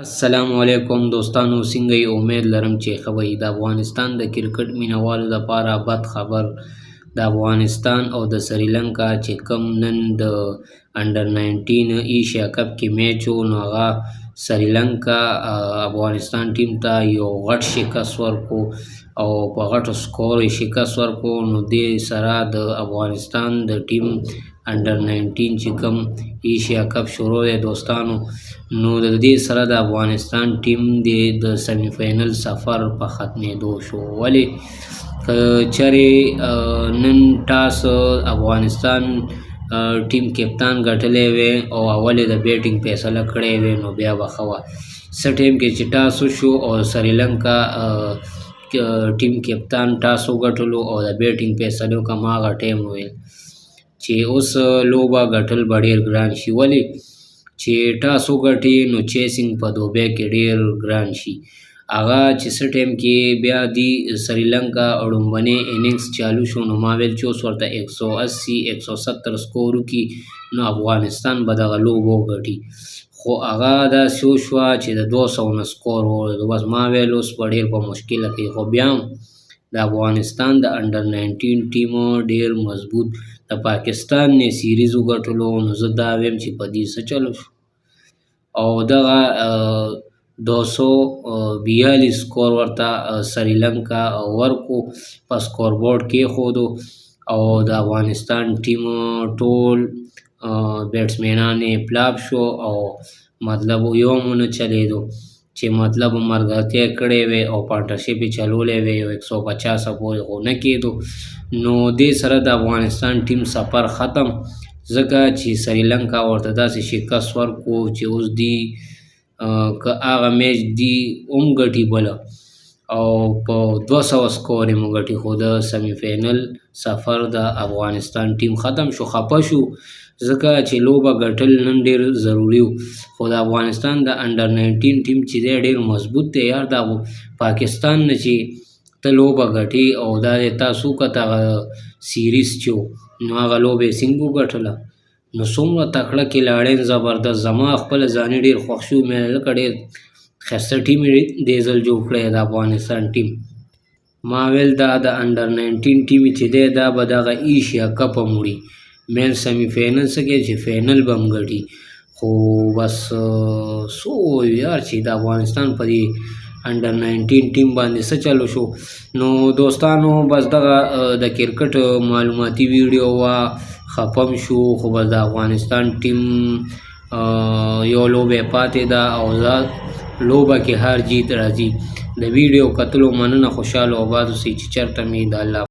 السلام علیکم دوستانو، څنګه یې؟ امید لرم چې ښه به یې. د افغانستان د کرکټ مینوالو لپاره بد خبر. د افغانستان او د سریلنکا چې کوم نن د انډر 19 ایشیا کپ کې میچ و، نو هغه سریلنکا افغانستان ټیم ته یو غټ شکست ورکړو او په غټو سکور یې شکست ورکړو. نو دې سره د افغانستان د ټیم انډر 19 چې کوم ایشیا کپ شروع دی دوستانو، نو د دې سره د افغانستان ټیم د سیمی فاینل سفر په ختمېدو شو. ولې که چېرې نن ټاس افغانستان ټیم کپتان ګټلی وی او اول د بیټینګ فیصله کړی وی، نو بیا به ښه وه. څه ټیم کې چې ټاس وشو او سریلنکا ټیم کپتان ټاس وګټلو او د بیټینګ فیصله وکړه، ما هغه ټیم وویل چې اوس لوبه ګټل به ډېر ګران شي. ولې چې ټاس وګټي نو چیسینګ په دوبۍ کې ډېر ګران شي. هغه چې څه ټایم کې بیا دی سریلنکا لومړنی اننګز چالو شو، نو ما ویل چې اوس ورته 180-170 سکور وکړي نو افغانستان به دغه لوبه وګټي. خو هغه داسې وشوه چې د 200 نه سکور ووړلو. بس ما ویل اوس به ډېر په مشکله کوي. خو بیا هم د افغانستان د انډر 19 ټیم ډېر مضبوط، د پاکستان نه سیریز وګټلو. نو زه دا ویم چې په دې څه چلو شو او دغه 242 سکور ورته سریلنکا ورکو، په سکور بورډ کې ښودو او د افغانستان ټیم ټول بیټسمینان یې فلاپ شو او مطلب یو هم ونه چلېدو چې مطلب مرګرتیا کړې وی او پارټنرشپ یې چلولی وی 150 پورې، خو نه کېدو. نو دې سره د افغانستان ټیم سفر ختم، ځکه چې سریلنکا ورته داسې شکست ورکړو چې اوس دی که هغه میچ دی هم ګټي بله او په 200 سکور یې مو ګټي، خو د سیمی فاینل سفر د افغانستان ټیم ختم شو. خفه شو ځکه چې لوبه ګټل نن ډېر ضروري و. خو د افغانستان د انډر 19 ټیم چې دی ډېر مضبوط دی یار. د پاکستان نه چې ته لوبه ګټي او دا تاسو وکړه هغه سیریز چې و، نو هغه لوبه یې څنګه وګټله؟ نو څومره تکړه کلاړین زبردست. زما خپله ځاني ډېر خوښ شو، مې لکه ډېر ښایسته ټیم یې دې ځل جوړ کړی د افغانستان ټیم. ما ویل دا د انډر 19 ټیم چې دی دا به دغه ایشیا کپ هم وړي، مین سیمی فاینل څه کوي چې فاینل به هم ګټي. خو بس څه ووایو یار چې د افغانستان په دې انډر 19 ټیم باندې څه چلو شو. نو دوستانو بس دغه د کرکټ معلوماتي ویډیو وه، خفم شو. خو بس د افغانستان ټیم یو لوبه پاتې ده او لوبه کې هر جیت راځي. د ویډیو کتلو مننه، خوشحاله او آباد اوسئ چې چېرته مې د الله